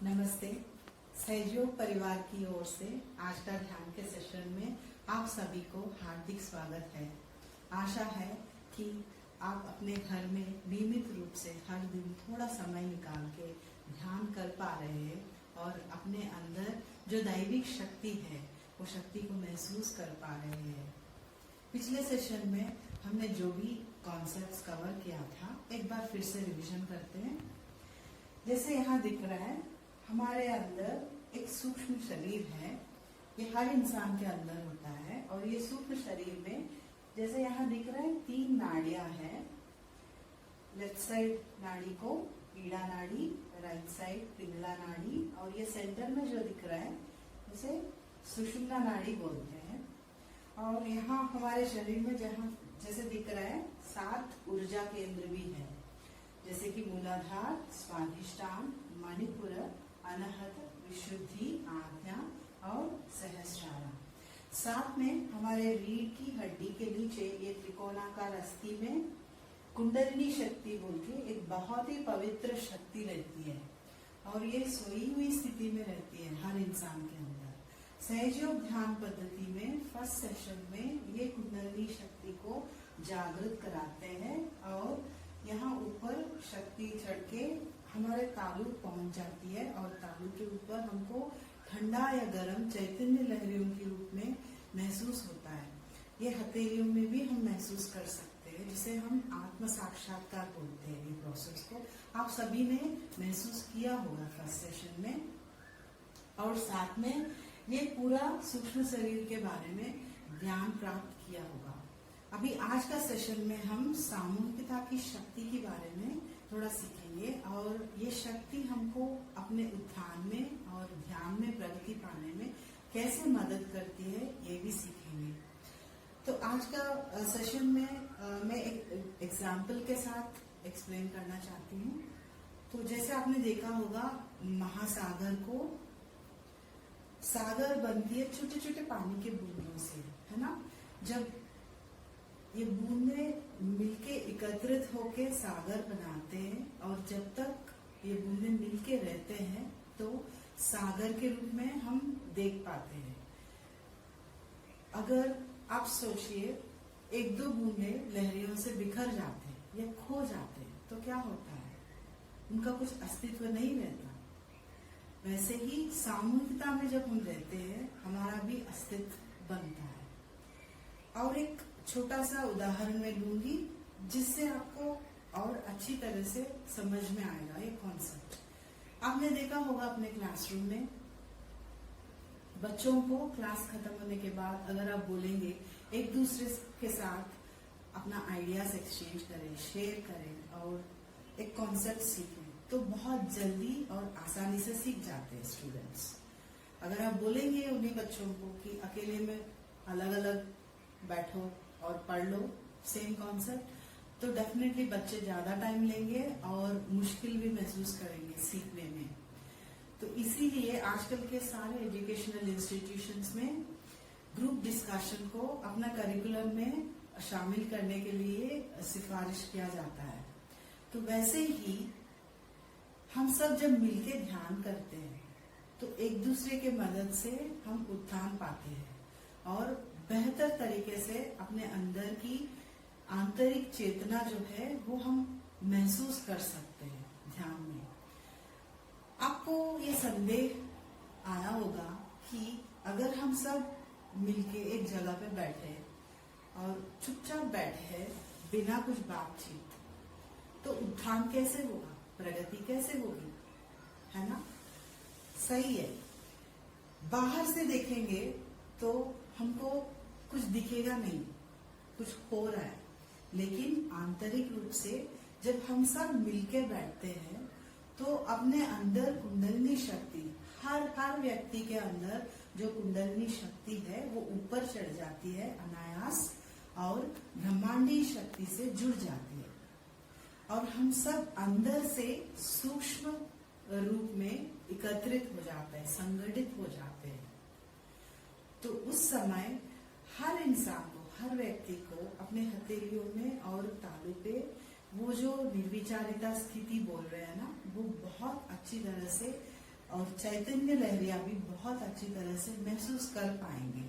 नमस्ते। सहयोग परिवार की ओर से आज का ध्यान के सेशन में आप सभी को हार्दिक स्वागत है। आशा है कि आप अपने घर में नियमित रूप से हर दिन थोड़ा समय निकाल के ध्यान कर पा रहे हैं और अपने अंदर जो दैविक शक्ति है वो शक्ति को महसूस कर पा रहे हैं। पिछले सेशन में हमने जो भी कॉन्सेप्ट्स कवर किया था एक बार फिर से रिवीजन करते हैं। जैसे यहाँ दिख रहा है हमारे अंदर एक सूक्ष्म शरीर है, ये हर इंसान के अंदर होता है और ये सूक्ष्म शरीर में जैसे यहाँ दिख रहा है 3 नाड़ियां हैं। लेफ्ट साइड नाड़ी को पीड़ा नाड़ी, राइट साइड पिंगला नाड़ी और ये सेंटर में जो दिख रहा है उसे सुषुम्ना नाड़ी बोलते हैं। और यहाँ हमारे शरीर में जहाँ जैसे दिख रहा है 7 ऊर्जा केंद्र भी है, जैसे कि मूलाधार, स्वाधिष्ठान, मणिपुर, अनाहत, विशुद्धि, आज्ञा और सहस्रार। साथ में हमारे रीढ़ की हड्डी के नीचे ये त्रिकोणाकार अस्थि में कुंडलिनी शक्ति बोल के एक बहुत ही पवित्र शक्ति रहती है और ये सोई हुई स्थिति में रहती है हर इंसान के अंदर। सहयोग ध्यान पद्धति में फर्स्ट सेशन में ये कुंडलिनी शक्ति को जागृत कराते हैं और यहाँ ऊपर शक्ति चढ़ के हमारे तालु पहुंच जाती है और तालु के ऊपर हमको ठंडा या गर्म चैतन्य लहरियों के रूप में महसूस होता है। ये हथेलियों में भी हम महसूस कर सकते हैं, जिसे हम आत्म साक्षात्कार बोलते हैं। ये प्रोसेस को आप सभी ने महसूस किया होगा फर्स्ट सेशन में। और साथ में ये पूरा सूक्ष्म शरीर के बारे में ज्ञान प्राप्त किया होगा। अभी आज का सेशन में हम सामूहिकता की शक्ति के बारे में थोड़ा सीखेंगे और ये शक्ति हमको अपने उत्थान में और ध्यान में प्रगति पाने में कैसे मदद करती है ये भी सीखेंगे। तो आज का सेशन में मैं एक एग्जाम्पल के साथ एक्सप्लेन करना चाहती हूँ। तो जैसे आपने देखा होगा महासागर को सागर बनती है छोटे छोटे पानी के बूंदों से, है ना। जब ये बूंदे मिलके एकत्रित होके सागर बनाते हैं और जब तक ये बूंदे मिलके रहते हैं तो सागर के रूप में हम देख पाते हैं। अगर आप सोचिए 1-2 बूंदे लहरियों से बिखर जाते हैं या खो जाते हैं तो क्या होता है, उनका कुछ अस्तित्व नहीं रहता। वैसे ही सामूहिकता में जब हम रहते हैं हमारा भी अस्तित्व बनता है। और एक छोटा सा उदाहरण मैं लूंगी जिससे आपको और अच्छी तरह से समझ में आएगा ये कॉन्सेप्ट। आपने देखा होगा अपने क्लासरूम में बच्चों को क्लास खत्म होने के बाद अगर आप बोलेंगे एक दूसरे के साथ अपना आइडियाज एक्सचेंज करें, शेयर करें और एक कॉन्सेप्ट सीखें तो बहुत जल्दी और आसानी से सीख जाते हैं स्टूडेंट्स। अगर आप बोलेंगे उन्हीं बच्चों को कि अकेले में अलग अलग बैठो और पढ़ लो सेम कॉन्सेप्ट, तो डेफिनेटली बच्चे ज्यादा टाइम लेंगे और मुश्किल भी महसूस करेंगे सीखने में। तो इसीलिए आजकल के सारे एजुकेशनल इंस्टीट्यूशंस में ग्रुप डिस्कशन को अपना करिकुलम में शामिल करने के लिए सिफारिश किया जाता है। तो वैसे ही हम सब जब मिलके ध्यान करते हैं तो एक दूसरे के मदद से हम उत्थान पाते हैं और बेहतर तरीके से अपने अंदर की आंतरिक चेतना जो है वो हम महसूस कर सकते हैं ध्यान में। आपको ये संदेह आया होगा कि अगर हम सब मिलके एक जगह पे बैठे और चुपचाप बैठे बिना कुछ बातचीत तो उत्थान कैसे होगा, प्रगति कैसे होगी, है ना। सही है। बाहर से देखेंगे तो हमको कुछ दिखेगा नहीं, कुछ हो रहा है, लेकिन आंतरिक रूप से जब हम सब मिलके बैठते हैं तो अपने अंदर कुंडलिनी शक्ति हर व्यक्ति के अंदर जो कुंडलिनी शक्ति है वो ऊपर चढ़ जाती है अनायास और ब्रह्मांडीय शक्ति से जुड़ जाती है और हम सब अंदर से सूक्ष्म रूप में एकत्रित हो जाते हैं, संगठित हो जाते हैं। तो उस समय हर इंसान को, हर व्यक्ति को अपने हथेलियों में और तालू पे वो जो निर्विचारिता स्थिति बोल रहे हैं ना, वो बहुत अच्छी तरह से और चैतन्य लहरियां भी बहुत अच्छी तरह से महसूस कर पाएंगे।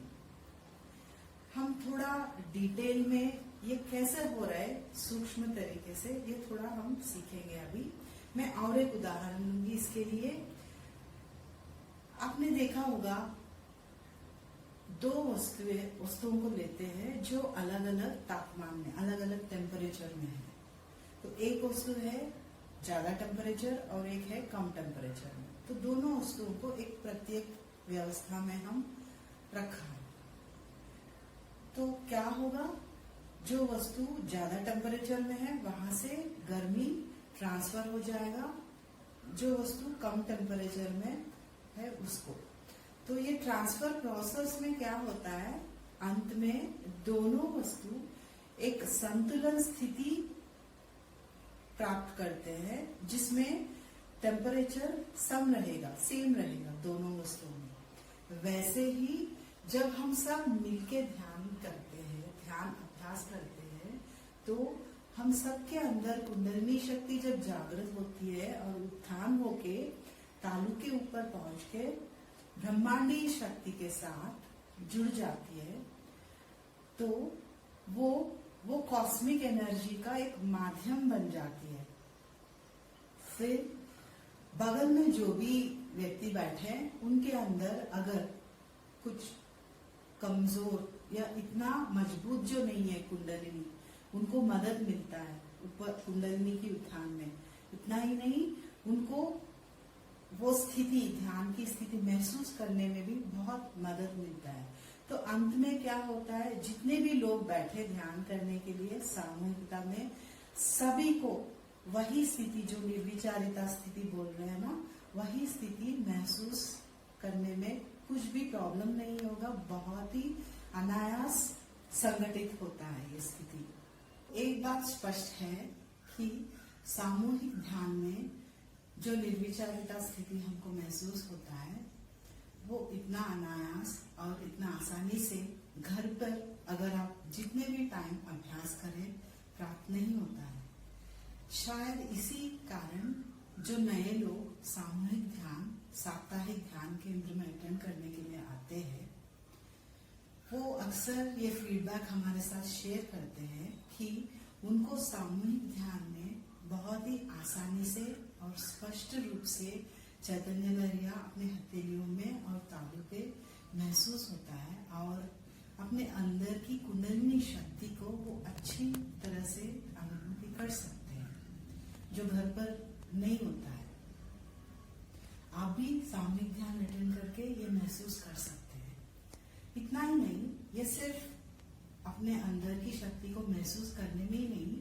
हम थोड़ा डिटेल में ये कैसे हो रहा है सूक्ष्म तरीके से, ये थोड़ा हम सीखेंगे अभी। मैं और एक उदाहरण लूंगी इसके लिए। आपने देखा होगा दो वस्तुओं को लेते हैं जो अलग अलग तापमान में, अलग अलग टेम्परेचर में है। तो एक वस्तु है ज्यादा टेम्परेचर और एक है कम टेम्परेचर में। तो दोनों वस्तुओं को एक प्रत्येक व्यवस्था में हम रखा है। तो क्या होगा, जो वस्तु ज्यादा टेम्परेचर में है वहां से गर्मी ट्रांसफर हो जाएगा जो वस्तु कम टेम्परेचर में है उसको। तो ये ट्रांसफर प्रोसेस में क्या होता है, अंत में दोनों वस्तु एक संतुलन स्थिति प्राप्त करते हैं जिसमें टेम्परेचर सम रहेगा, सेम रहेगा दोनों वस्तुओं में। वैसे ही जब हम सब मिलके ध्यान करते हैं, ध्यान अभ्यास करते हैं, तो हम सबके अंदर कुंडलिनी शक्ति जब जागृत होती है और उत्थान होके तालु के ऊपर पहुंच के ब्रह्मांडीय शक्ति के साथ जुड़ जाती है, तो वो कॉस्मिक एनर्जी का एक माध्यम बन जाती है। फिर बगल में जो भी व्यक्ति बैठे हैं उनके अंदर अगर कुछ कमजोर या इतना मजबूत जो नहीं है कुंडलिनी, उनको मदद मिलता है ऊपर कुंडलिनी की उत्थान में। इतना ही नहीं, उनको वो स्थिति, ध्यान की स्थिति महसूस करने में भी बहुत मदद मिलता है। तो अंत में क्या होता है, जितने भी लोग बैठे ध्यान करने के लिए सामूहिकता में, सभी को वही स्थिति, जो निर्विचारिता स्थिति बोल रहे हैं ना, वही स्थिति महसूस करने में कुछ भी प्रॉब्लम नहीं होगा। बहुत ही अनायास संगठित होता है ये स्थिति। एक बात स्पष्ट है कि सामूहिक ध्यान में जो निर्विचारिता स्थिति हमको महसूस होता है, वो इतना अनायास और इतना आसानी से घर पर अगर आप जितने भी टाइम अभ्यास करें प्राप्त नहीं होता है। शायद इसी कारण जो नए लोग सामूहिक ध्यान, साप्ताहिक ध्यान केंद्र में अटेंड करने के लिए आते हैं, वो अक्सर ये फीडबैक हमारे साथ शेयर करते हैं कि उनको सामूहिक ध्यान में बहुत ही आसानी से और स्पष्ट रूप से चैतन्य लहरियां अपने हथेलियों में और तालू पे महसूस होता है और अपने अंदर की कुंडलिनी शक्ति को वो अच्छी तरह से अनुभूति कर सकते हैं, जो घर पर नहीं होता है। आप भी सामूहिक ध्यान अटेंड करके ये महसूस कर सकते हैं। इतना ही नहीं, ये सिर्फ अपने अंदर की शक्ति को महसूस करने में ही नहीं,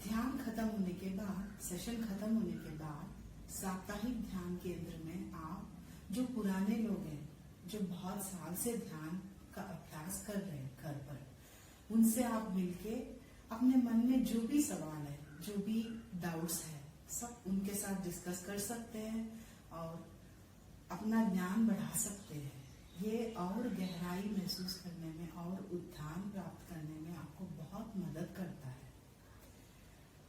ध्यान खत्म होने के बाद, सेशन खत्म होने के बाद साप्ताहिक ध्यान केंद्र में आप जो पुराने लोग हैं, जो बहुत साल से ध्यान का अभ्यास कर रहे हैं घर पर, उनसे आप मिलके अपने मन में जो भी सवाल है, जो भी डाउट्स है, सब उनके साथ डिस्कस कर सकते हैं और अपना ज्ञान बढ़ा सकते हैं। ये और गहराई महसूस करने में और उत्थान प्राप्त करने में आपको बहुत मदद करता है।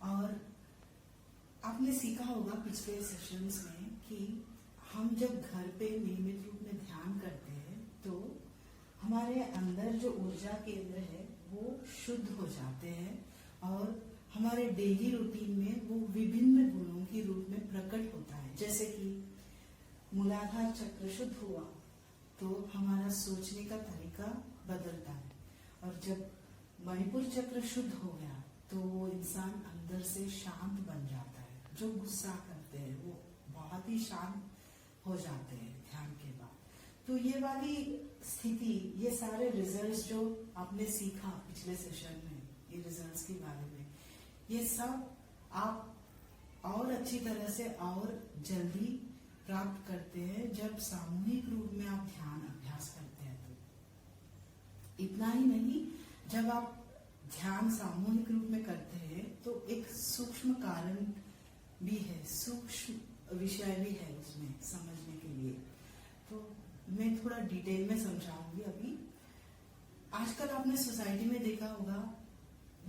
और आपने सीखा होगा पिछले सेशंस में कि हम जब घर पे नियमित रूप में ध्यान करते हैं तो हमारे अंदर जो ऊर्जा केंद्र है वो शुद्ध हो जाते हैं और हमारे डेली रूटीन में वो विभिन्न गुणों के रूप में प्रकट होता है। जैसे कि मूलाधार चक्र शुद्ध हुआ तो हमारा सोचने का तरीका बदलता है, और जब मणिपुर चक्र शुद्ध हो गया तो वो इंसान अंदर से शांत बन जाता है। जो गुस्सा करते हैं वो बहुत ही शांत हो जाते हैं ध्यान के बाद। तो ये वाली स्थिति, ये सारे रिजल्ट्स जो आपने सीखा पिछले सेशन में, ये रिजल्ट्स के बारे में, ये सब आप और अच्छी तरह से और जल्दी प्राप्त करते हैं जब सामूहिक रूप में आप ध्यान अभ्यास करते हैं। तो इतना ही नहीं, जब आप ध्यान सामूहिक रूप में करते हैं तो एक सूक्ष्म कारण भी है, सूक्ष्म विषय भी है उसमें समझने के लिए। तो मैं थोड़ा डिटेल में समझाऊंगी अभी। आजकल आपने सोसाइटी में देखा होगा,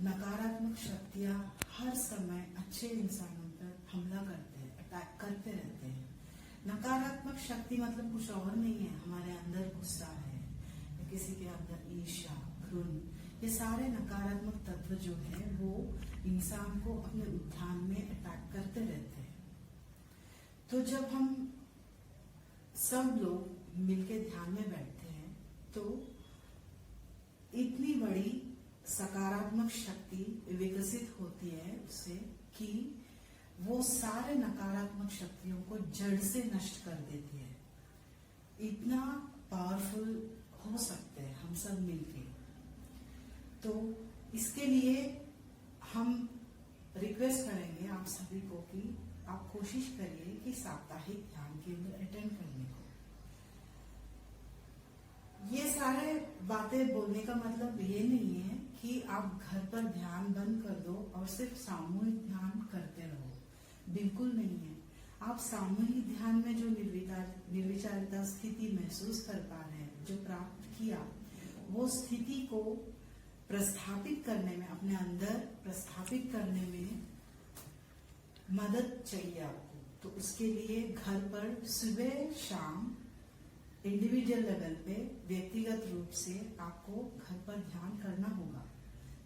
नकारात्मक शक्तियां हर समय अच्छे इंसानों पर हमला करते हैं, अटैक करते रहते हैं। नकारात्मक शक्ति मतलब कुछ और नहीं है, हमारे अंदर गुस्सा है, या किसी के अंदर ईर्ष्या, घृण, ये सारे नकारात्मक तत्व जो है वो इंसान को अपने उद्यान में अटैक करते रहते हैं। तो जब हम सब लोग मिलके ध्यान में बैठते हैं तो इतनी बड़ी सकारात्मक शक्ति विकसित होती है उससे कि वो सारे नकारात्मक शक्तियों को जड़ से नष्ट कर देती है। इतना पावरफुल हो सकते हैं हम सब मिलके। तो इसके लिए हम रिक्वेस्ट करेंगे आप सभी को कि आप कोशिश करिए कि साप्ताहिक ध्यान केंद्र अटेंड करने को। ये सारे बातें बोलने का मतलब ये नहीं है कि आप घर पर ध्यान बंद कर दो और सिर्फ सामूहिक ध्यान करते रहो, बिल्कुल नहीं है। आप सामूहिक ध्यान में जो निर्विचारिता स्थिति महसूस कर पा रहे हैं, जो प्राप्त किया, वो स्थिति को प्रस्थापित करने में, अपने अंदर प्रस्थापित करने में मदद चाहिए आपको। तो उसके लिए घर पर सुबह शाम इंडिविजुअल लेवल पे व्यक्तिगत रूप से आपको घर पर ध्यान करना होगा,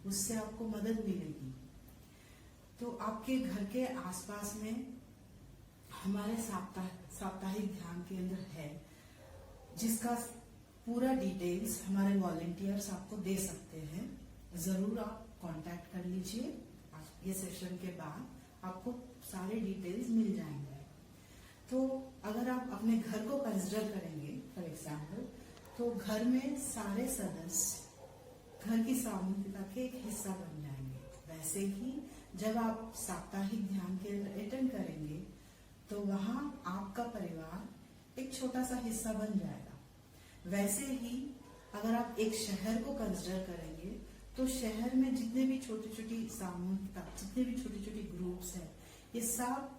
उससे आपको मदद मिलेगी। तो आपके घर के आसपास में हमारे साप्ताहिक ध्यान केंद्र है, जिसका पूरा डिटेल्स हमारे वॉलंटियर्स आपको दे सकते हैं। जरूर आप कांटेक्ट कर लीजिए, ये सेशन के बाद आपको सारे डिटेल्स मिल जाएंगे। तो अगर आप अपने घर को कंसिडर करेंगे फॉर एग्जाम्पल, तो घर में सारे सदस्य घर की सामूहिकता के एक हिस्सा बन जाएंगे। वैसे ही जब आप साप्ताहिक ध्यान केंद्र अटेंड करेंगे तो वहां आपका परिवार एक छोटा सा हिस्सा बन जाएगा। वैसे ही अगर आप एक शहर को कंसिडर करेंगे तो शहर में जितने भी छोटी छोटी सामूहिकता, जितने भी छोटी छोटी ग्रुप्स हैं, ये सब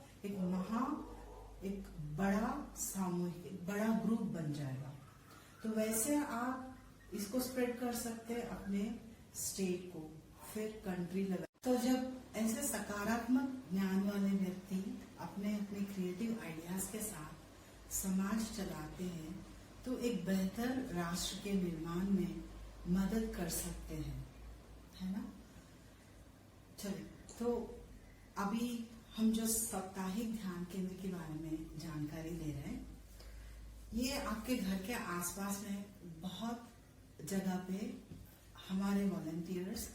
एक बड़ा सामूहिक, बड़ा ग्रुप बन जाएगा। तो वैसे आप इसको स्प्रेड कर सकते हैं अपने स्टेट को, फिर कंट्री लेवल। तो जब ऐसे सकारात्मक ज्ञान वाले व्यक्ति अपने अपने क्रिएटिव आइडियाज के साथ समाज चलाते हैं तो एक बेहतर राष्ट्र के निर्माण में मदद कर सकते हैं, है ना। चलिए, तो अभी हम जो साप्ताहिक ध्यान केंद्र के बारे में जानकारी ले रहे हैं, ये आपके घर के आसपास में बहुत जगह पे हमारे वॉलंटियर्स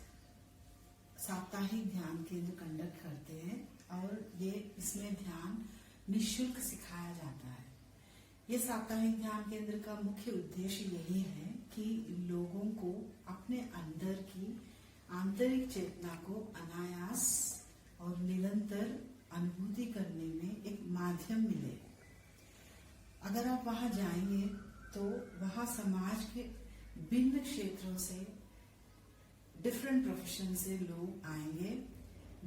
साप्ताहिक ध्यान केंद्र कंडक्ट करते हैं और ये इसमें ध्यान निःशुल्क सिखाया जाता है। ये साप्ताहिक ध्यान केंद्र का मुख्य उद्देश्य यही है कि लोगों को अपने अंदर की आंतरिक चेतना को अनायास और निरंतर अनुभूति करने में एक माध्यम मिले। अगर आप वहां जाएंगे तो वहां समाज के भिन्न क्षेत्रों से, डिफरेंट प्रोफेशन से लोग आएंगे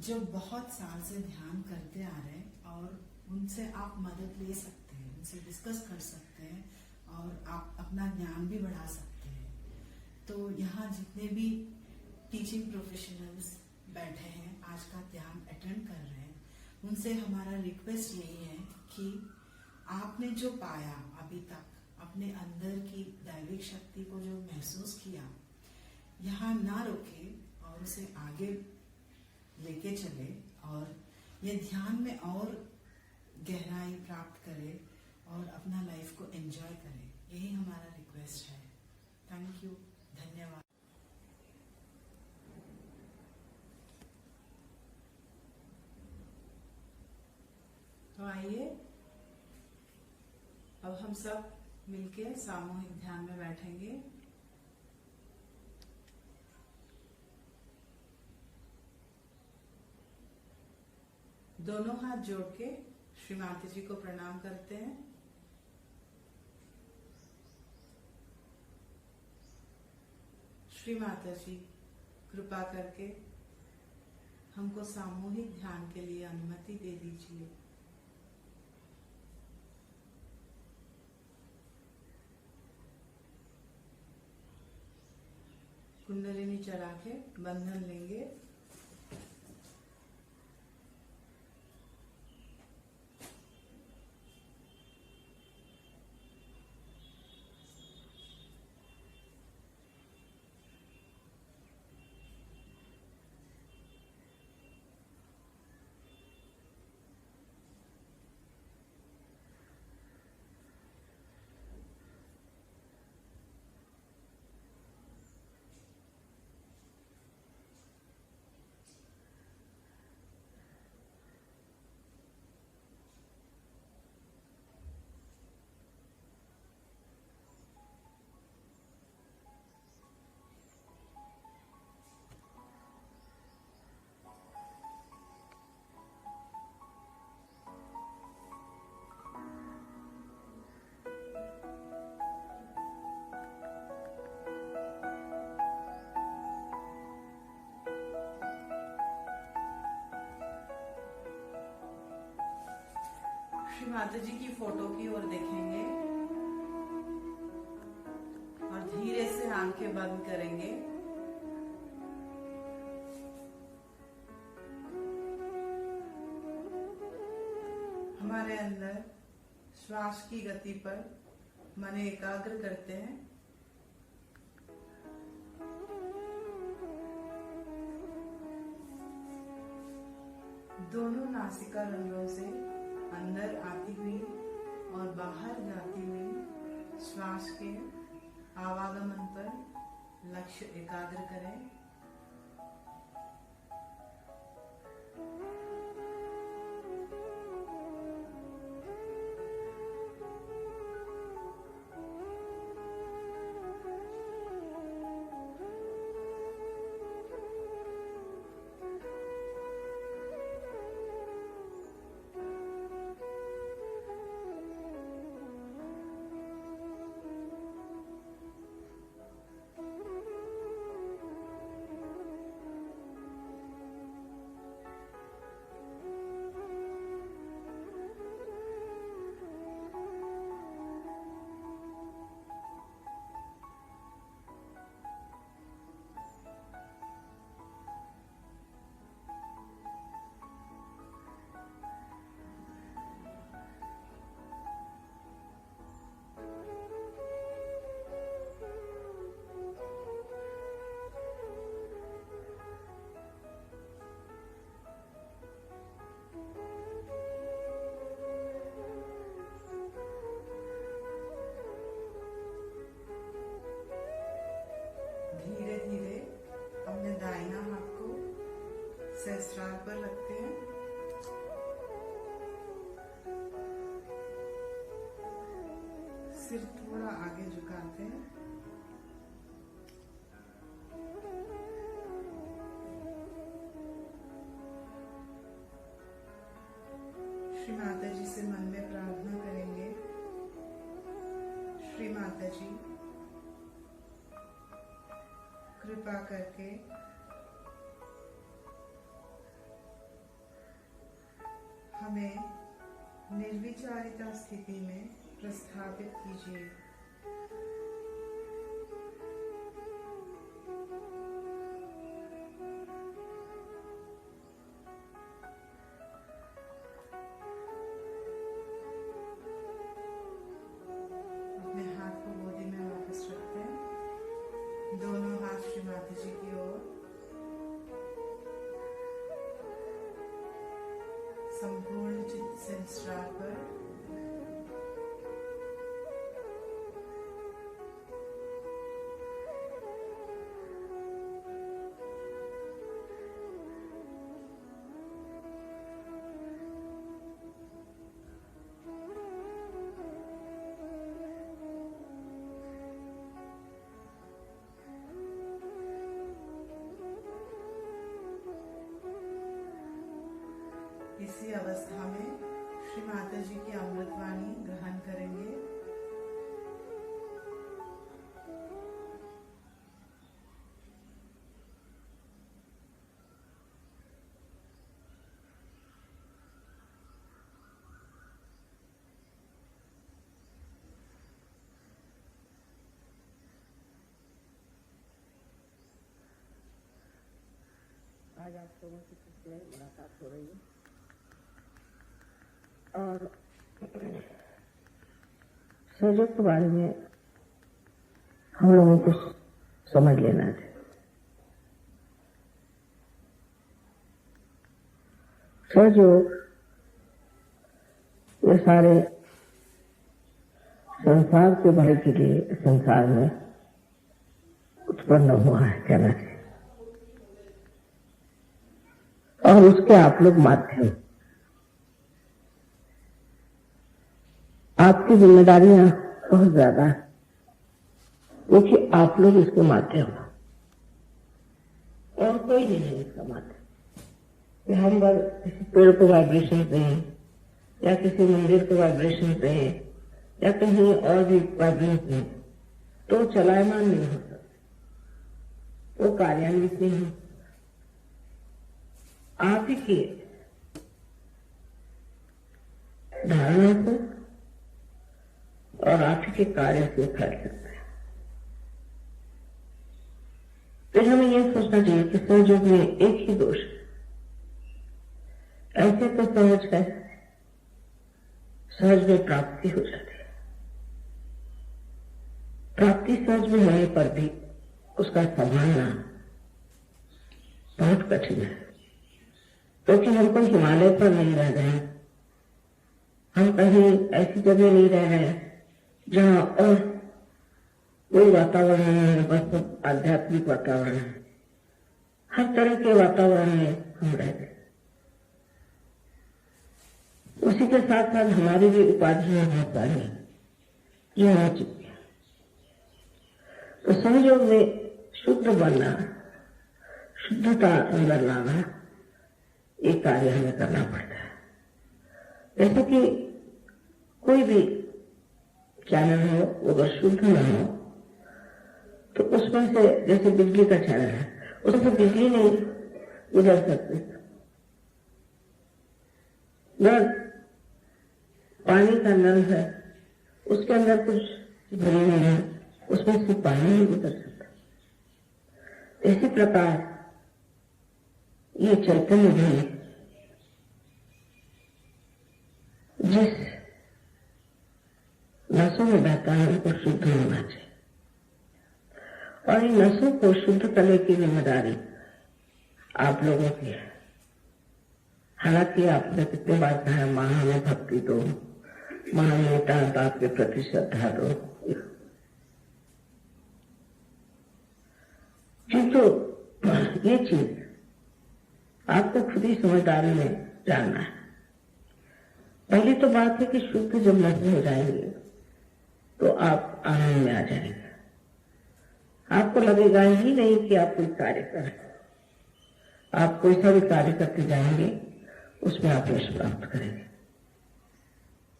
जो बहुत साल से ध्यान करते आ रहे हैं, और उनसे आप मदद ले सकते हैं, उनसे डिस्कस कर सकते हैं और आप अपना ज्ञान भी बढ़ा सकते हैं। तो यहाँ जितने भी टीचिंग प्रोफेशनल्स बैठे हैं, आज का ध्यान अटेंड कर रहे हैं, उनसे हमारा रिक्वेस्ट यही है कि आपने जो पाया अभी तक, अपने अंदर की दैविक शक्ति को जो महसूस किया, यहाँ ना रोके और उसे आगे लेके चले और ये ध्यान में और गहराई प्राप्त करे और अपना लाइफ को एंजॉय करे। यही हमारा रिक्वेस्ट है। थैंक यू, धन्यवाद। तो आइए अब हम सब मिलके सामूहिक ध्यान में बैठेंगे। दोनों हाथ जोड़ के श्री माता जी को प्रणाम करते हैं। श्री माता जी, कृपा करके हमको सामूहिक ध्यान के लिए अनुमति दे दीजिए। कुंडलिनी चढ़ा के बंधन लेंगे। श्री माता जी की फोटो की ओर देखेंगे और धीरे से आंखें बंद करेंगे। हमारे अंदर श्वास की गति पर मन एकाग्र करते हैं। दोनों नासिका रंध्रों से अंदर आती हुई और बाहर जाती हुई श्वास के आवागमन पर लक्ष्य एकाग्र करें। धीरे धीरे अपने दाहिना हाथ को सहस्त्रार पर रखते हैं। सिर थोड़ा आगे झुकाते हैं। श्री माता जी से मन में प्रार्थना करेंगे। श्री माता जी, कृपा करके हमें निर्विचारिता स्थिति में प्रस्थापित कीजिए। अपने हाथ को गोदी में वापस रखते हैं। दोनों हाथ श्री माता जी की ओर। संपूर्ण चित्त सहस्त्रार पर। इसी अवस्था में श्री माता जी की अमृतवाणी ग्रहण करेंगे। आज आप लोगों की किससे मुलाकात हो रही है और सहयोग के बारे में हम लोगों को समझ लेना है। सहयोग ये सारे संसार के भले के लिए संसार में उत्पन्न हुआ है कहना चाहिए और उसके आप लोग माध्यम। आपकी जिम्मेदारियां बहुत ज्यादा है क्योंकि आप लोग इसके माध्यम और कोई नहीं है इसका माध्यम कि हम बस किसी पेड़ को वाइब्रेशन दें या किसी मंदिर को वाइब्रेशन दें या कहीं और भी वाइब्रेशन दें तो चलायमान नहीं हो सकता, वो कार्यान्वित नहीं हो। आप ही की धारणा से और आप ही के कार्य से फैल सकता है। फिर हमें यह सोचना चाहिए कि सहयोग में एक ही दोष है। ऐसे तो सहज है, सहज में प्राप्ति हो जाती है। प्राप्ति सहज में होने पर भी उसका संभालना बहुत कठिन है, क्योंकि हम कोई हिमालय पर नहीं रह रहे हैं, हम कहीं ऐसी जगह नहीं रह रहे हैं जहां और कोई वातावरण नहीं है, बस आध्यात्मिक वातावरण है। हर तरह के वातावरण में हम रह रहे हैं। उसी के साथ साथ हमारी भी उपाधियां बहुत सारी हैं, ये हो चुकी है। तो संयोग में शुद्ध बनना, शुद्धता अंदर लाना, एक कार्य हमें करना पड़ता है। जैसे कि कोई भी चैनल हो, अगर शुद्ध न हो तो उसमें से, जैसे बिजली का चैनल है, उसमें से बिजली नहीं गुजर सकती। नल, पानी का नल है, उसके अंदर कुछ भरी नहीं है, उसमें से पानी नहीं गुजर सकता। इसी प्रकार ये चैतन्य भी जिस नसों में बहता है उनको शुद्ध होना चाहिए, और इन नसों को शुद्ध करने की जिम्मेदारी आप लोगों की है। हालांकि आपने कितने बार कहा है, मां हमें भक्ति दो, मां हमें बाप के प्रति श्रद्धा दो, किंतु ये चीज आपको खुद ही समझदारी में जानना है। पहली तो बात है कि शुद्ध जब नशे हो जाएंगे तो आप आनंद में आ जाएंगे। आपको लगेगा ही नहीं कि आप कोई कार्य कर रहे हैं। आप कोई सा भी कार्य करते जाएंगे, उसमें आप यश प्राप्त करेंगे।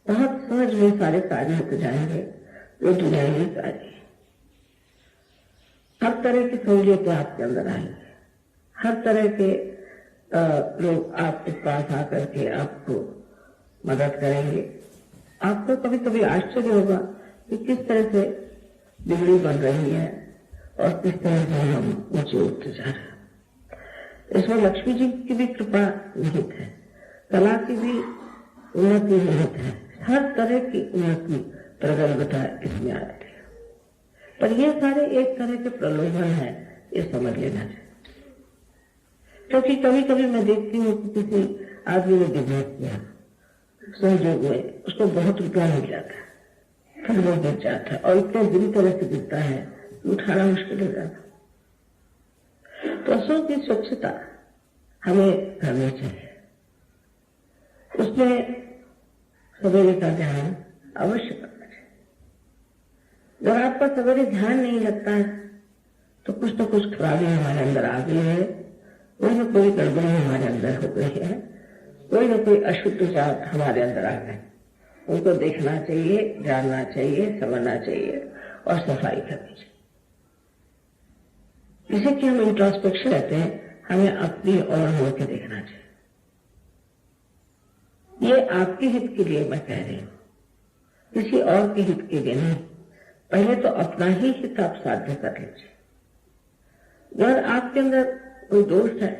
बहुत सहज में सारे कार्य होते जाएंगे, जो दुनियावी कार्य। हर तरह की सहूलियतें आपके अंदर आएंगे, हर तरह के लोग आपके पास आकर के आपको मदद करेंगे। आपको कभी कभी आश्चर्य होगा कि किस तरह से बिगड़ी बन रही है और किस तरह से हम ऊंचे उठते जा रहे हैं। इसमें लक्ष्मी जी की भी कृपा निहित है, कला की भी उन्नति निहित है, हर तरह की उन्नति प्रगल्भता इसमें आती है। पर ये सारे एक तरह के प्रलोभन है, ये समझ लेना चाहिए। क्योंकि कभी कभी मैं देखती हूँ कि किसी आदमी ने बिजनेस किया, सहयोग में उसको बहुत रुपया मिल जाता है, फिर वो गिर जाता है, और इतने बुरी तरह से गिरता है उठाना मुश्किल हो जाता है। तो असों की स्वच्छता हमें करनी चाहिए, उसमें सवेरे का ध्यान अवश्य करना चाहिए। जब आपका सवेरे ध्यान नहीं लगता है तो कुछ न कुछ खराबी हमारे अंदर आ गई है, कोई न कोई गड़बड़ी हमारे अंदर हो गई है, कोई न कोई अशुद्ध जात हमारे अंदर आ गए। उनको देखना चाहिए, जानना चाहिए, समझना चाहिए और सफाई करनी चाहिए। जिसे कि हम इंट्रोस्पेक्शन कहते हैं, हमें अपनी ओर होकर देखना चाहिए। ये आपके हित के लिए मैं कह रही हूं, किसी और के हित के लिए नहीं। पहले तो अपना ही हित आप साध्य कर लीजिए। अगर आपके अंदर कोई दोष है,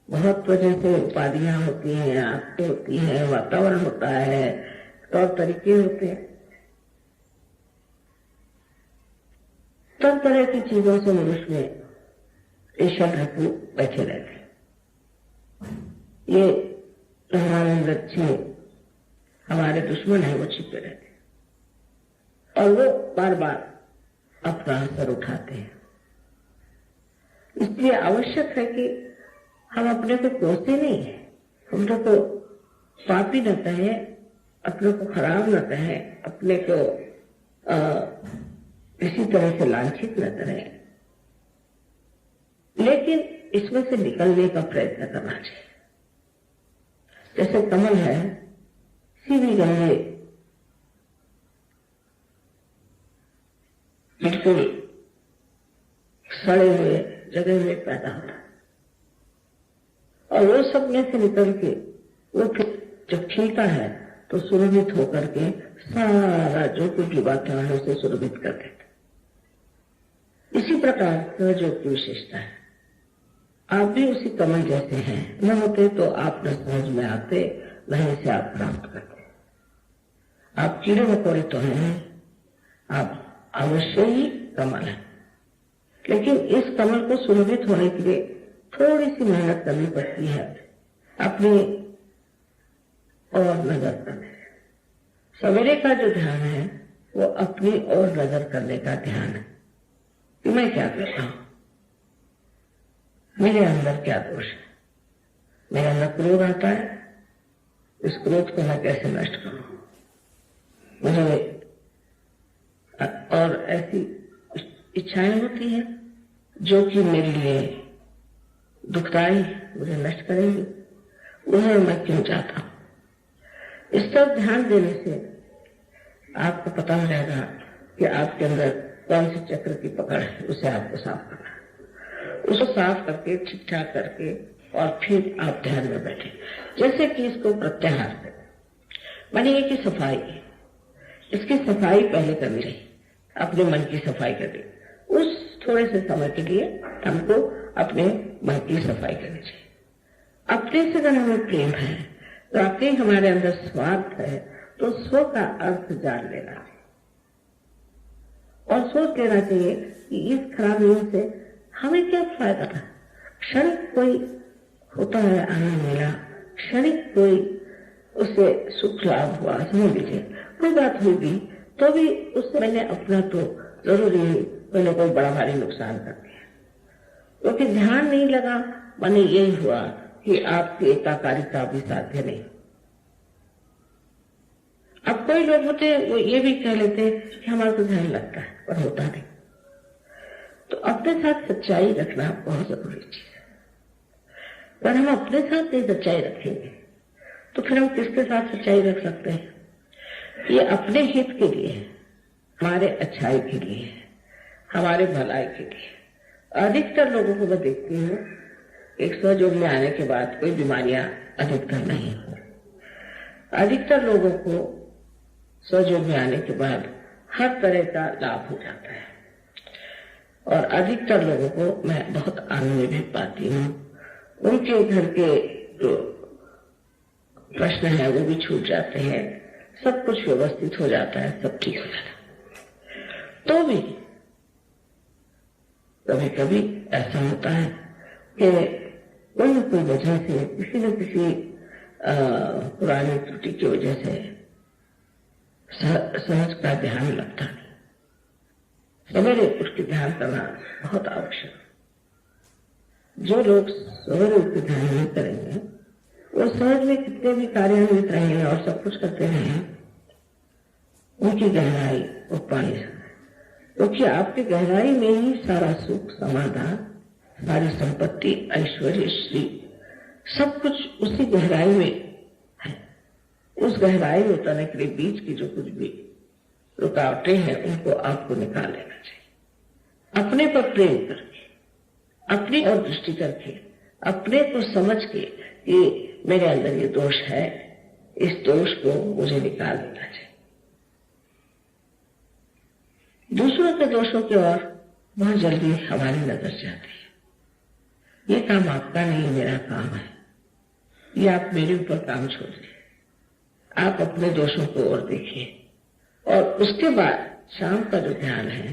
बहुत वजह से उपाधियां होती हैं, आपसे होती हैं, वातावरण होता है, तौर तरीके होते हैं, सब तरह की चीजों से मनुष्य में ईश्वर रखू बैठे रहते। ये हमारे अंदर हमारे दुश्मन है, वो छिपे रहते और वो बार बार अपना असर उठाते हैं। इसलिए आवश्यक है कि हम अपने को कोसते नहीं है, अपने को पापी न कहें, अपने को खराब न कहें, अपने को किसी तरह से लांछित न करें, लेकिन इसमें से निकलने का प्रयत्न करना चाहिए। जैसे कमल है, सीधी गंगे बिल्कुल सड़े हुए जगह में पैदा होता है, और वो सब में से निकल के वो जब खिलता है तो सुरभित होकर के सारा जो कुछ वातावरण है उसे सुरभित कर देता। इसी प्रकार सहयोग की विशेषता है। आप भी उसी कमल जैसे हैं, न होते तो आप न समझ में आते, न इसे आप प्राप्त करते। आप कीड़े मकोड़े तो हैं, आप अवश्य ही कमल हैं, लेकिन इस कमल को सुरभित होने के लिए थोड़ी सी मेहनत करनी पड़ती है, अपनी और नजर करने। सवेरे का जो ध्यान है वो अपनी और नजर करने का ध्यान है कि मैं क्या कर रहा हूं, मेरे अंदर क्या दोष है, मेरे अंदर क्रोध आता है, इस क्रोध को मैं कैसे नष्ट करूं। मुझे और ऐसी इच्छाएं होती हैं जो कि मेरे लिए दुखदाई, मुझे नष्ट करेंगी, उन्हें मैं क्यों चाहता हूं। इस पर ध्यान देने से आपको पता हो जाएगा कि आपके अंदर कौन सी चक्र की पकड़ है, उसे आपको साफ करना है। उसको साफ करके ठीक ठाक करके और फिर आप ध्यान में बैठे। जैसे कि इसको प्रत्याहार से मानिए कि सफाई, इसकी सफाई पहले करनी चाहिए, अपने मन की सफाई करनी। उस थोड़े से समय के लिए हमको अपने मन की सफाई करनी चाहिए। अपने से अगर हमें प्रेम है, वाकई हमारे अंदर स्वार्थ है, तो स्व का अर्थ जान लेना चाहिए और सोच लेना चाहिए कि इस खराबियों से हमें क्या फायदा था। क्षणिक कोई होता है आनंद मिला, क्षणिक कोई उससे सुख लाभ हुआ, समझ लीजिए कोई बात हुई भी, तो भी उससे मैंने अपना तो जरूरी मैंने कोई बड़ा भारी नुकसान कर दिया, क्योंकि ध्यान नहीं लगा। माने यही हुआ कि आपकी एकाकारिता भी साध्य नहीं। अब कोई लोग होते हैं वो ये भी कह लेते हैं कि हमारा तो ध्यान लगता है, पर होता नहीं। तो अपने साथ सच्चाई रखना बहुत जरूरी चीज है। पर हम अपने साथ नहीं सच्चाई रखेंगे तो फिर हम किसके साथ सच्चाई रख सकते हैं। ये अपने हित के लिए है, हमारे अच्छाई के लिए है, हमारे भलाई के लिए। अधिकतर लोगों को मैं देखती हूँ एक सहयोग में आने के बाद कोई बीमारियां अधिकतर नहीं हो। अधिकतर लोगों को सहयोग में आने के बाद हर तरह का लाभ हो जाता है और अधिकतर लोगों को मैं बहुत आनंद भी पाती हूँ। उनके घर के जो प्रश्न है वो भी छूट जाते हैं, सब कुछ व्यवस्थित हो जाता है, सब ठीक हो जाता है। तो भी कभी कभी ऐसा होता है कि कोई न कोई वजह से, किसी न किसी पुरानी त्रुटि की वजह से सहज का ध्यान लगता नहीं। सवेरे उठ के ध्यान करना बहुत आवश्यक है। जो लोग सवेरे उठ के ध्यान नहीं करेंगे वो सहज में कितने भी कार्यान्वित रहेंगे और सब कुछ करते रहेंगे, उनकी गहराई वो पा नहीं सकते, क्योंकि आपकी गहराई में ही सारा सुख, समाधान, सारी संपत्ति, ऐश्वर्य, श्री सब कुछ उसी गहराई में है। उस गहराई में उतरने के लिए बीच की जो कुछ भी रुकावटें हैं उनको आपको निकाल लेना चाहिए। अपने पर प्रेम करके, अपनी ओर दृष्टि करके, अपने को समझ के कि मेरे अंदर ये दोष है, इस दोष को मुझे निकाल देना चाहिए। दूसरों के दोषों की ओर बहुत जल्दी हमारी नजर जाती है। ये काम आपका नहीं, मेरा काम है, ये आप मेरे ऊपर काम छोड़ दीजिए, आप अपने दोषों को और देखिए। और उसके बाद शाम का जो ध्यान है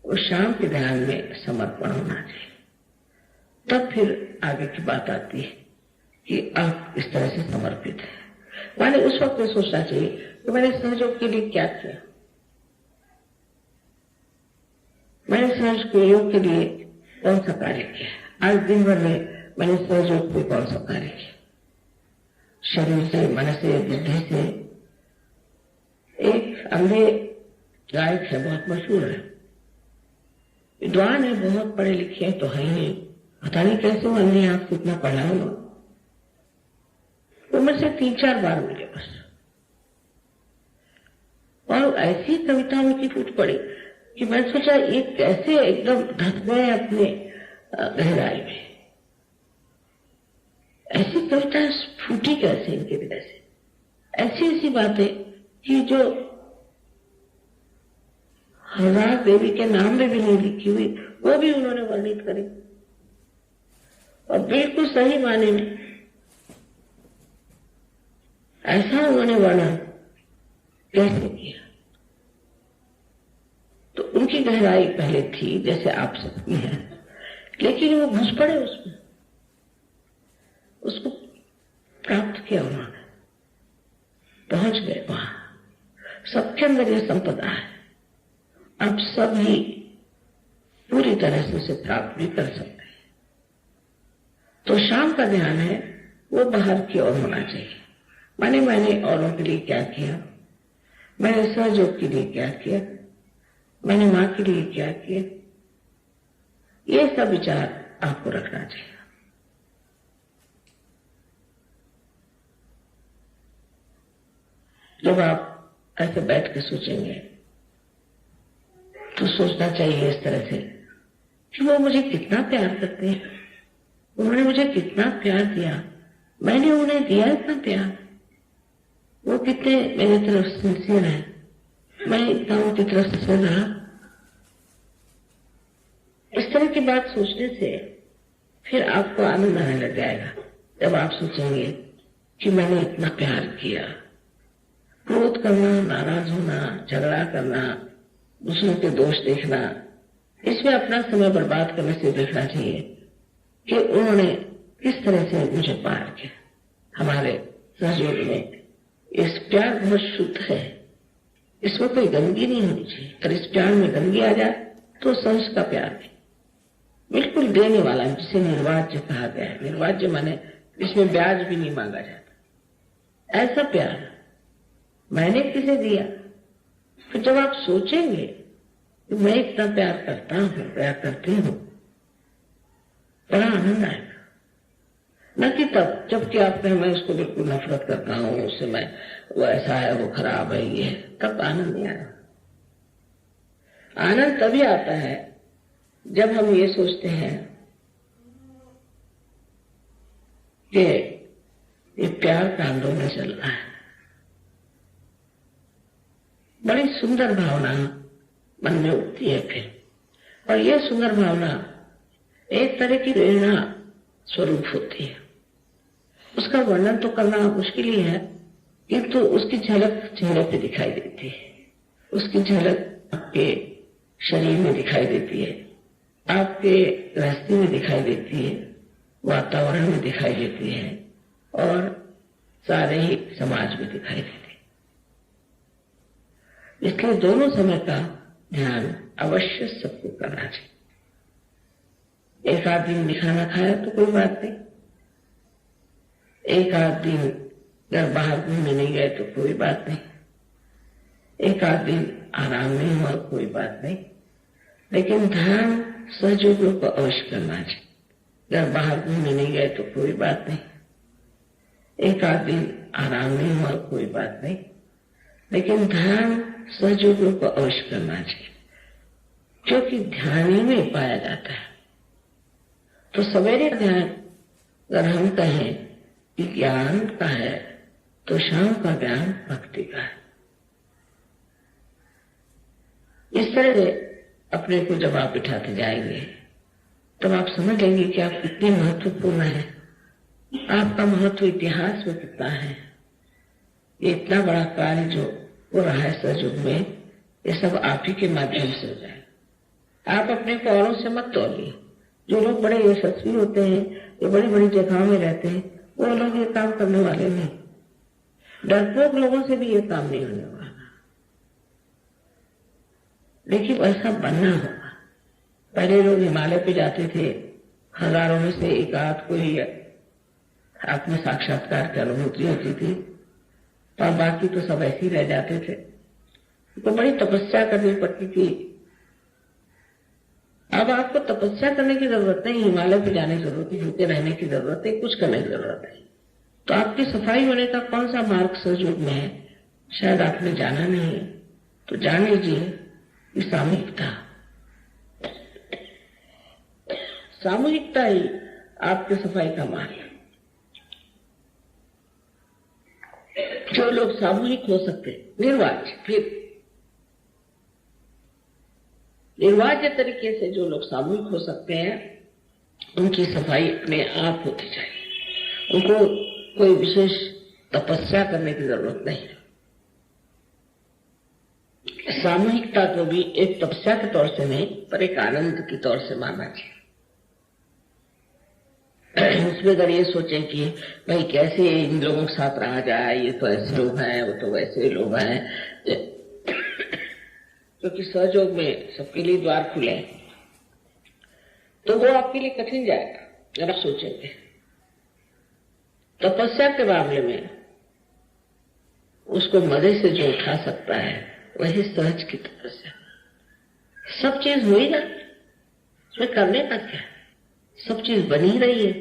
वो शाम के ध्यान में समर्पण होना चाहिए। तब फिर आगे की बात आती है कि आप इस तरह से समर्पित हैं। माने उस वक्त में सोचना चाहिए कि मैंने सहयोग के लिए क्या किया, मैंने सहयोग के लिए कौन सा कार्य किया। आज दिन भर में मैंने सहयोग पे कौन सा कार्य किया, शरीर से, मन से, बुद्धि से। एक अंधे गायक है, बहुत मशहूर है, विद्वान है, बहुत पढ़े लिखे हैं तो है ही, पता नहीं कैसे वो अंधे आंख से इतना पढ़ा है। वो मुझसे 3-4 बार मिले बस, और ऐसी कविता उनकी फूट पड़ी कि मैं सोचा ये कैसे एकदम ढक गए अपने गहराई में। ऐसी कविता फूटी कैसे इनके वजह से, ऐसी ऐसी बातें कि जो हजार देवी के नाम में भी नहीं लिखी हुई वो भी उन्होंने वर्णित करी, और बिल्कुल सही माने में ऐसा उन्होंने वर्णन कैसे किया। तो उनकी गहराई पहले थी जैसे आप सबकी है, लेकिन वो घुस पड़े उसमें, उसको प्राप्त किया, उन्होंने पहुंच गए वहां। सबके अंदर ये संपदा है, आप सभी पूरी तरह से उसे प्राप्त भी कर सकते हैं। तो शाम का ध्यान है वो बाहर की ओर होना चाहिए। मैंने औरों के लिए क्या किया, मैंने सहयोग के लिए क्या किया, मैंने मां के लिए क्या किया, ये सब विचार आपको रखना चाहिए। जब आप ऐसे बैठ के सोचेंगे तो सोचना चाहिए इस तरह से कि वो मुझे कितना प्यार करते हैं, उन्होंने मुझे कितना प्यार दिया, मैंने उन्हें दिया इतना प्यार, वो कितने मेरी तरफ सिंसियर है, मैं इतना उनकी तरफ से रहा। इस तरह की बात सोचने से फिर आपको आनंद आने लग जाएगा। जब आप सोचेंगे कि मैंने इतना प्यार किया, क्रोध करना, नाराज होना, झगड़ा करना, दूसरों के दोष देखना, इसमें अपना समय बर्बाद करने से देखना चाहिए कि उन्होंने किस तरह से मुझे प्यार किया। हमारे सहयोग में इस प्यार बहुत शुद्ध है, इसमें कोई गंदगी नहीं होनी चाहिए। अगर इस प्यार में गंदगी आ जाए तो संस का प्यार नहीं, बिल्कुल देने वाला, जिसे निर्वाज्य कहा गया है। निर्वाज्य माने इसमें ब्याज भी नहीं मांगा जाता, ऐसा प्यार मैंने किसे दिया। तो जब आप सोचेंगे कि मैं इतना प्यार करता हूं, प्यार करती हूं, बड़ा आनंद आएगा। न कि तब जबकि आप कहें मैं उसको बिल्कुल नफरत करता हूं, उससे मैं, वो ऐसा है, वो खराब है, ये है, तब आनंद नहीं आएगा। आनंद तभी आता है जब हम ये सोचते हैं कि ये प्यार का आंदोलन चल रहा है। बड़ी सुंदर भावना मन में उठती है फिर, और यह सुंदर भावना एक तरह की प्रेरणा स्वरूप होती है। उसका वर्णन तो करना मुश्किल ही है, किंतु उसकी झलक चेहरे पे दिखाई देती है, उसकी झलक आपके शरीर में दिखाई देती है, आपके गृहस्थी में दिखाई देती है, वातावरण में दिखाई देती है, और सारे ही समाज में दिखाई देती है। इसलिए दोनों समय का ध्यान अवश्य सबको करना चाहिए। एक आध दिन भी खाना खाया तो कोई बात नहीं, एक आध दिन घर बाहर घूमने नहीं गए तो कोई बात नहीं, एक आध दिन आराम नहीं हुआ कोई बात नहीं, लेकिन ध्यान सहयोगियों को अवश्य करना चाहिए। घर बाहर घूमने नहीं गए तो कोई बात नहीं, एक आध दिन आराम नहीं हुआ कोई बात नहीं, लेकिन ध्यान सहयोगियों को अवश्य करना चाहिए, क्योंकि ध्यान ही में पाया जाता है। तो सवेरे ध्यान अगर हम कहें कि ज्ञान का है, तो शाम का ज्ञान भक्ति का है। इस तरह से अपने को जब आप बिठाते जाएंगे तब आप समझ लेंगे कि आप कितने महत्वपूर्ण हैं, आपका महत्व इतिहास में कितना है। ये इतना बड़ा कार्य जो हो रहा है सहयोग में, ये सब आप ही के माध्यम से हो जाएगा। आप अपने को औरों से मत तोलिए। जो लोग बड़े यशस्वी होते हैं, ये बड़ी बड़ी जगहों में रहते हैं, वो लोग ये काम करने वाले नहीं। डरपोक लोगों से भी ये काम नहीं होने वाला, लेकिन ऐसा बनना होगा। पहले लोग हिमालय पे जाते थे, हजारों में से एक आध को ही आत्म साक्षात्कार की अनुभूति होती थी, और बाकी तो सब ऐसे ही रह जाते थे। तो बड़ी तपस्या करनी पड़ती थी। अब आपको तपस्या करने की जरूरत नहीं, हिमालय पे जाने की जरूरत नहीं, भूखे रहने की जरूरत है, कुछ करने की जरूरत है। तो आपकी सफाई होने का कौन सा मार्ग सहयोग में है, शायद आपने जाना नहीं है, तो जान लीजिए कि सामूहिकता ही आपकी सफाई का मार्ग है। जो लोग सामूहिक हो सकते, निर्वाज्य, फिर निर्वाज्य तरीके से जो लोग सामूहिक हो सकते हैं उनकी सफाई अपने आप होती चाहिए। उनको कोई विशेष तपस्या करने की जरूरत नहीं। सामूहिकता को भी एक तपस्या के तौर से नहीं, पर एक आनंद की तौर से मानना चाहिए। उसमें अगर ये सोचें कि भाई कैसे इन लोगों के साथ रहा जाए, ये तो ऐसे लोग हैं, वो तो वैसे लोग हैं, क्योंकि सहयोग में सबके लिए द्वार खुले, तो वो आपके लिए कठिन जाएगा। अगर आप सोचेंगे तपस्या के मामले में उसको मजे से जो उठा सकता है वही सहज की तपस्या। सब चीज हो ही जाती, उसमें करने का क्या है, सब चीज बनी रही है,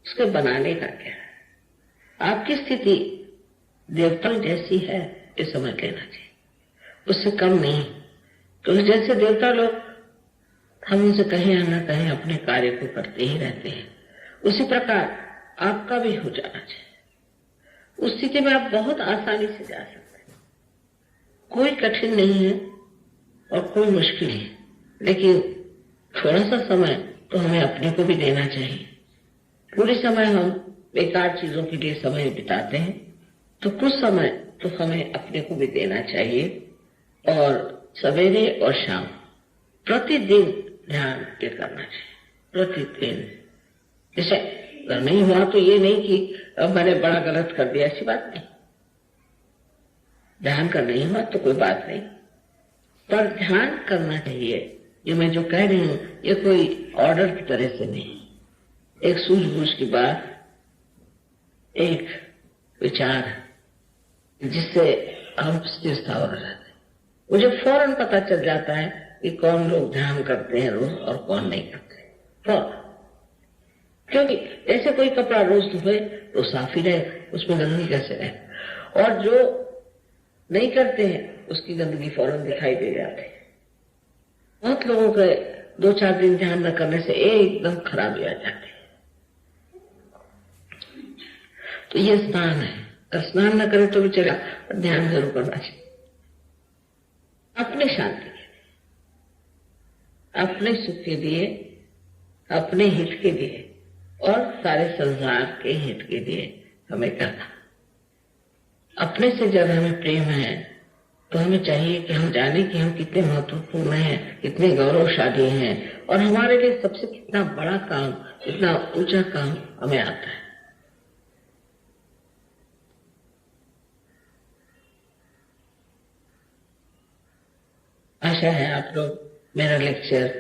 उसके बनाने का क्या है। आपकी स्थिति देवता जैसी है ये समझ लेना चाहिए, उससे कम नहीं। क्योंकि जैसे देवता लोग हम उनसे कहीं या न कहीं अपने कार्य को करते ही रहते हैं, उसी प्रकार आपका भी हो जाना चाहिए। उस स्थिति में आप बहुत आसानी से जा सकते हैं, कोई कठिन नहीं है और कोई मुश्किल है। लेकिन थोड़ा सा समय तो हमें अपने को भी देना चाहिए। पूरे समय हम बेकार चीजों के लिए समय बिताते हैं, तो कुछ समय तो हमें अपने को भी देना चाहिए। और सवेरे और शाम प्रतिदिन ध्यान ये करना चाहिए, प्रतिदिन। जैसे अगर नहीं हुआ तो ये नहीं कि अब मैंने बड़ा गलत कर दिया, ऐसी बात नहीं। ध्यान का नहीं हुआ तो कोई बात नहीं, पर ध्यान करना चाहिए। ये मैं जो कह रही हूं ये कोई ऑर्डर की तरह से नहीं, एक सूझबूझ की बात, एक विचार जिससे हम स्थिर स्थावर रहते हैं। मुझे फौरन पता चल जाता है कि कौन लोग ध्यान करते हैं रोज और कौन नहीं करते, फौरन। क्योंकि ऐसे कोई कपड़ा रोज धोए तो साफ ही रहे, उसमें गंदगी कैसे रहे। और जो नहीं करते हैं उसकी गंदगी फौरन दिखाई दे जाती है। बहुत लोगों के 2-4 दिन ध्यान न करने से एकदम खराबी आ जाती है। तो ये स्नान है, अगर स्नान न करे तो भी चलेगा, ध्यान जरूर करना चाहिए। अपने शांति के लिए, अपने सुख के लिए, अपने हित के लिए और सारे संसार के हित के लिए हमें करना। अपने से जब हमें प्रेम है तो हमें चाहिए कि हम जाने कि हम कितने महत्वपूर्ण हैं, कितने गौरवशाली हैं, और हमारे लिए सबसे कितना बड़ा काम, कितना ऊंचा काम हमें आता है। आशा है आप लोग मेरा लेक्चर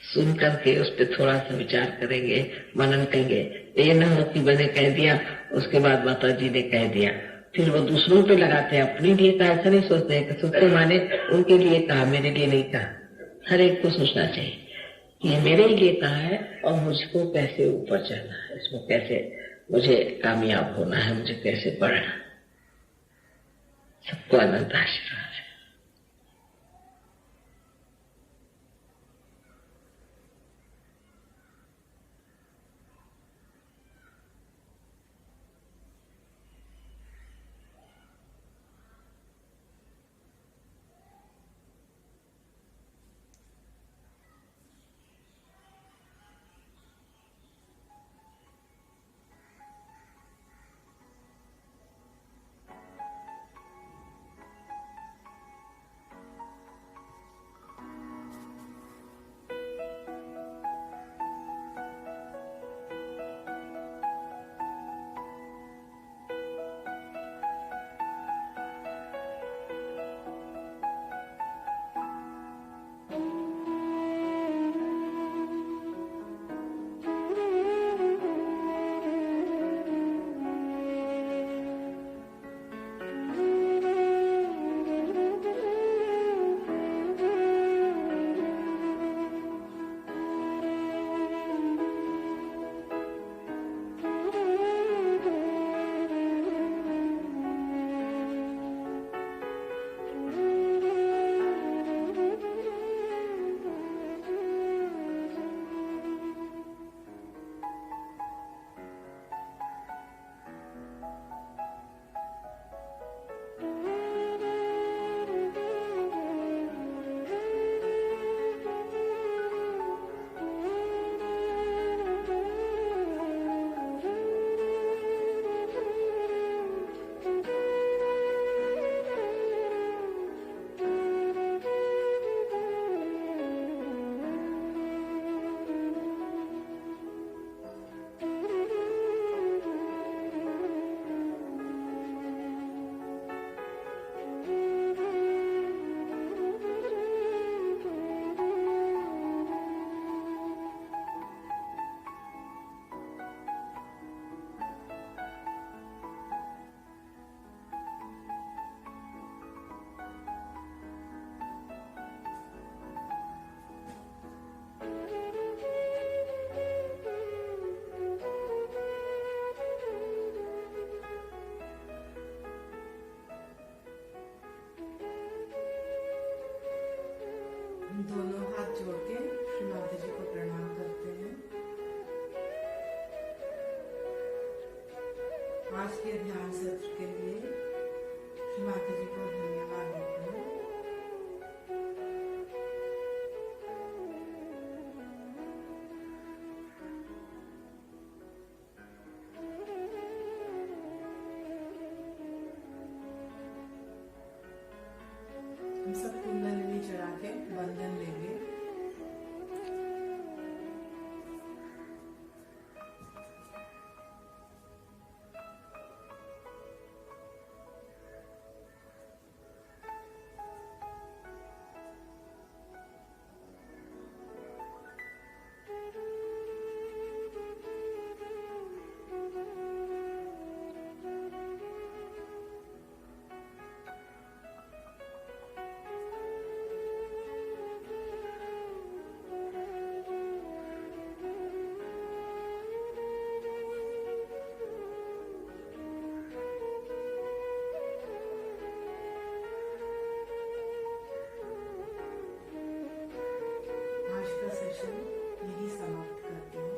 सुन करके उस पर थोड़ा सा विचार करेंगे, मनन करेंगे। ये न हो कि मैंने कह दिया उसके बाद माता जी ने कह दिया, फिर वो दूसरों पे लगाते हैं। अपने लिए कहा ऐसा नहीं सोचते हैं कि सोचते माने उनके लिए कहा, मेरे लिए नहीं कहा। हर एक को सोचना चाहिए कि ये मेरे लिए कहा है और मुझको कैसे ऊपर चढ़ना है, इसमें कैसे मुझे कामयाब होना है, मुझे कैसे बढ़ना। सबको अनंत आशीर्वाद। दोनों हाथ जोड़ के श्री माता जी को प्रणाम करते हैं। आज के ध्यान सत्र के लिए श्री माता जी को धन्यवाद देते हैं। हम सब कुंडलिनी चढ़ा के वंदन लेंगे। आज का सेशन यही समाप्त करते हैं।